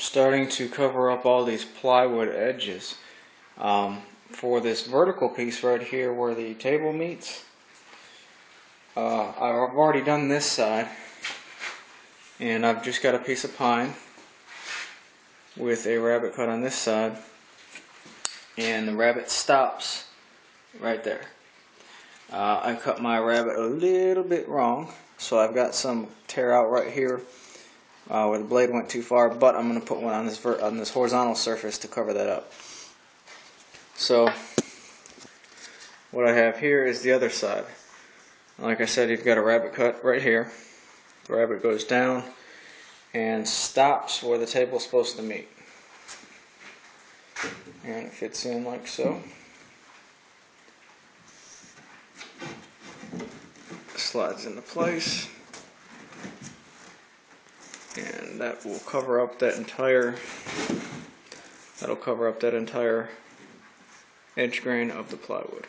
starting to cover up all these plywood edges. For this vertical piece right here where the table meets, I've already done this side, and I've just got a piece of pine with a rabbet cut on this side, and the rabbet stops right there. I cut my rabbet a little bit wrong, so I've got some tear out right here where the blade went too far, but I'm going to put one on this horizontal surface to cover that up. So what I have here is the other side. Like I said, you've got a rabbet cut right here. The rabbet goes down and stops where the table's supposed to meet. And it fits in like so. Slides into place. And that will cover up that entire, edge grain of the plywood.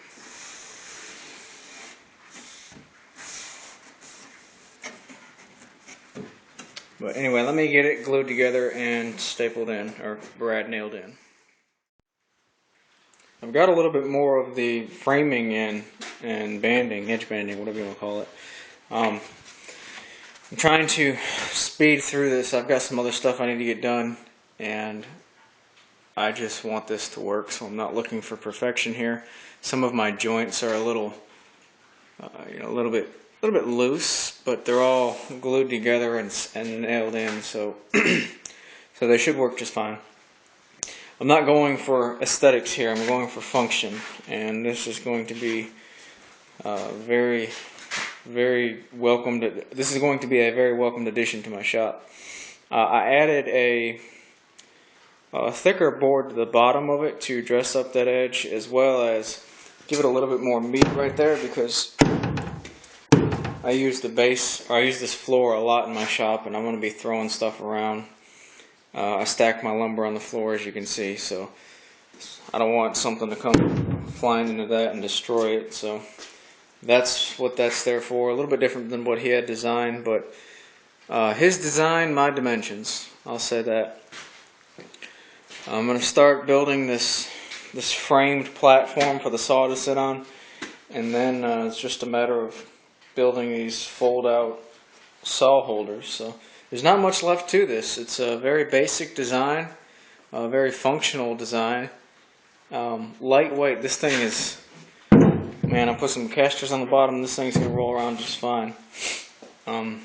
But anyway, let me get it glued together and stapled in, or brad nailed in. I've got a little bit more of the framing in and banding, edge banding, whatever you want to call it. I'm trying to speed through this. I've got some other stuff I need to get done, and I just want this to work, so I'm not looking for perfection here. Some of my joints are a little, a little bit loose, but they're all glued together and nailed in, so so they should work just fine. I'm not going for aesthetics here. I'm going for function, and this is going to be very welcomed. This is going to be a very welcomed addition to my shop. I added a thicker board to the bottom of it to dress up that edge, as well as give it a little bit more meat right there, because I use this floor a lot in my shop, and I'm going to be throwing stuff around. I stack my lumber on the floor, as you can see, so I don't want something to come flying into that and destroy it. So that's what that's there for. A little bit different than what he had designed, but his design, my dimensions. I'll say that. I'm going to start building this framed platform for the saw to sit on, and then it's just a matter of building these fold-out saw holders. So there's not much left to this. It's a very basic design, a very functional design, lightweight. This thing is, man, I put some casters on the bottom, this thing's going to roll around just fine. I'm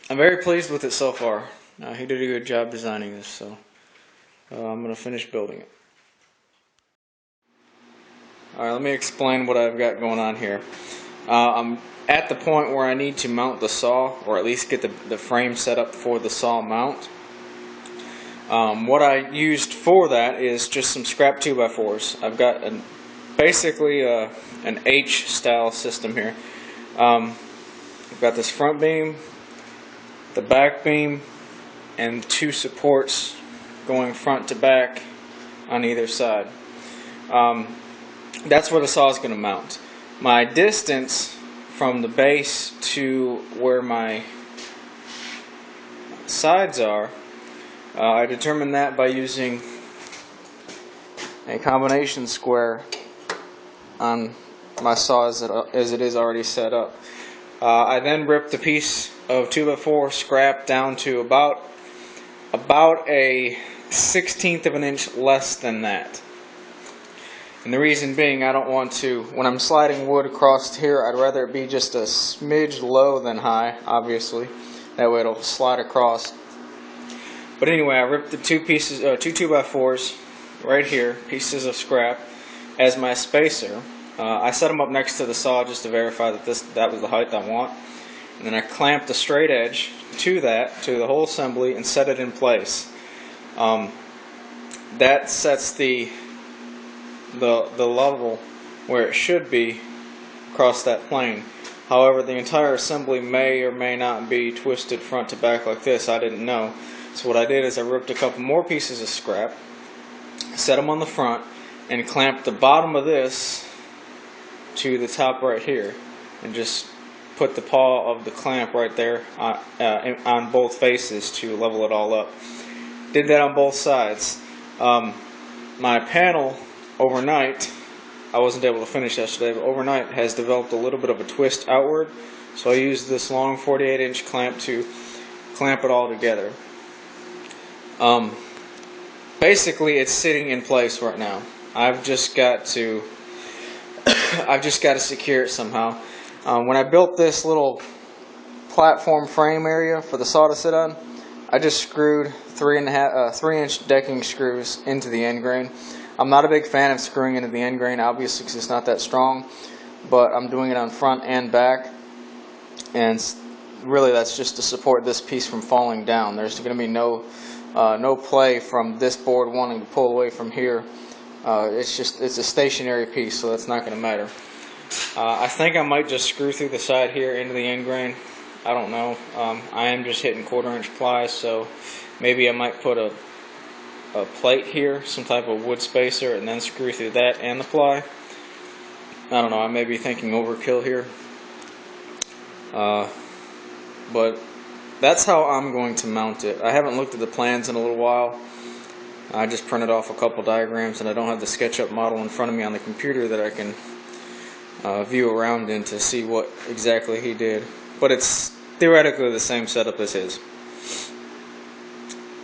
very pleased with it so far. He did a good job designing this, so I'm going to finish building it. Alright, let me explain what I've got going on here. I'm at the point where I need to mount the saw, or at least get the frame set up for the saw mount. What I used for that is just some scrap 2x4s. I've got basically an H style system here. I've got this front beam, the back beam, and 2 supports going front to back on either side. That's where the saw is going to mount. My distance from the base to where my sides are, I determined that by using a combination square on my saw as it is already set up. I then ripped a piece of 2x4 scrap down to about a 1/16 of an inch less than that. And the reason being, I don't want to, when I'm sliding wood across here, I'd rather it be just a smidge low than high, obviously. That way it'll slide across. But anyway, I ripped the 2 2x4s right here, pieces of scrap, as my spacer. I set them up next to the saw just to verify that that was the height I want. And then I clamped the straight edge to the whole assembly, and set it in place. That sets the level where it should be across that plane. However, the entire assembly may or may not be twisted front to back like this. I didn't know. So what I did is I ripped a couple more pieces of scrap, set them on the front, and clamped the bottom of this to the top right here, and just put the paw of the clamp right there on both faces to level it all up. did that on both sides. My panel overnight, I wasn't able to finish yesterday, but overnight has developed a little bit of a twist outward, so I used this long 48-inch clamp to clamp it all together. Basically, it's sitting in place right now. I've just got to secure it somehow. When I built this little platform frame area for the saw to sit on, I just screwed 3-inch decking screws into the end grain. I'm not a big fan of screwing into the end grain, obviously, because it's not that strong, but I'm doing it on front and back, and really that's just to support this piece from falling down. There's going to be no play from this board wanting to pull away from here. It's a stationary piece, so that's not going to matter. I think I might just screw through the side here into the end grain. I don't know. I am just hitting 1/4-inch plies, so maybe I might put a plate here, some type of wood spacer, and then screw through that and the ply. I don't know. I may be thinking overkill here. But that's how I'm going to mount it. I haven't looked at the plans in a little while. I just printed off a couple diagrams, and I don't have the SketchUp model in front of me on the computer that I can view around in to see what exactly he did. But it's theoretically the same setup as his.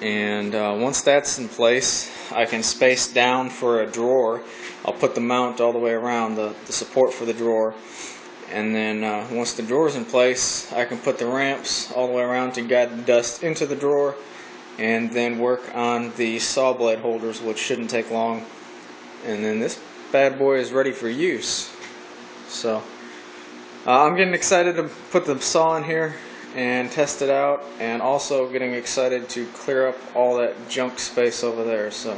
And once that's in place, I can space down for a drawer. I'll put the mount all the way around, the support for the drawer. And then once the drawer's in place, I can put the ramps all the way around to guide the dust into the drawer, and then work on the saw blade holders, which shouldn't take long. And then this bad boy is ready for use. So I'm getting excited to put the saw in here and test it out, and also getting excited to clear up all that junk space over there. So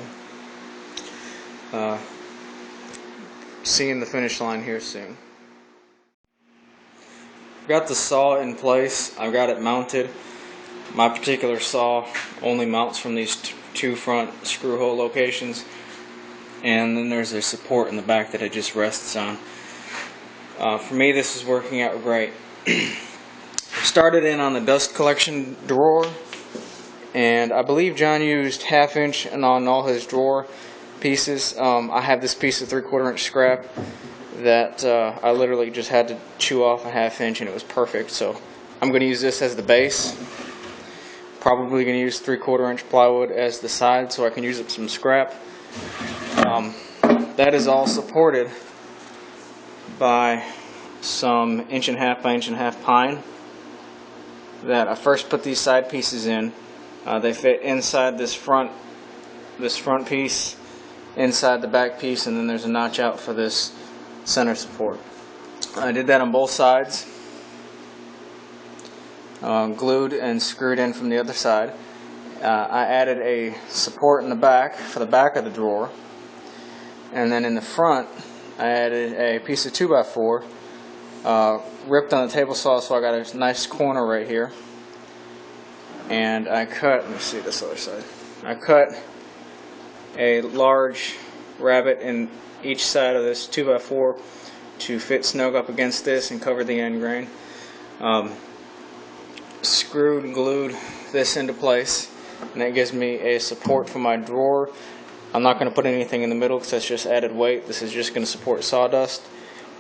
seeing the finish line here soon. Got the saw in place. I've got it mounted. My particular saw only mounts from these two front screw hole locations, and then there's a support in the back that it just rests on. For me, this is working out great. Started in on the dust collection drawer, and I believe John used 1/2 inch on all his drawer pieces. I have this piece of 3/4-inch scrap that I literally just had to chew off a 1/2 inch, and it was perfect. So I'm going to use this as the base. Probably going to use 3/4-inch plywood as the side so I can use up some scrap. That is all supported by some 1.5 by 1.5 pine that I first put these side pieces in. They fit inside this front piece, inside the back piece, and then there's a notch out for this center support. I did that on both sides, glued and screwed in from the other side. I added a support in the back for the back of the drawer, and then in the front I added a piece of 2x4 ripped on the table saw, so I got a nice corner right here. And I cut, let me see this other side, I cut a large rabbet in each side of this 2x4 to fit snug up against this and cover the end grain. Screwed and glued this into place, and that gives me a support for my drawer. I'm not going to put anything in the middle because that's just added weight. This is just going to support sawdust,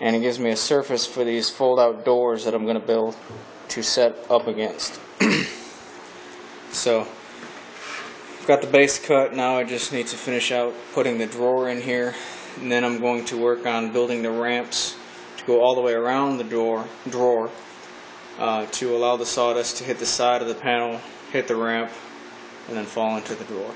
and it gives me a surface for these fold-out doors that I'm going to build to set up against. So I've got the base cut. Now I just need to finish out putting the drawer in here, and then I'm going to work on building the ramps to go all the way around the drawer to allow the sawdust to hit the side of the panel, hit the ramp, and then fall into the drawer.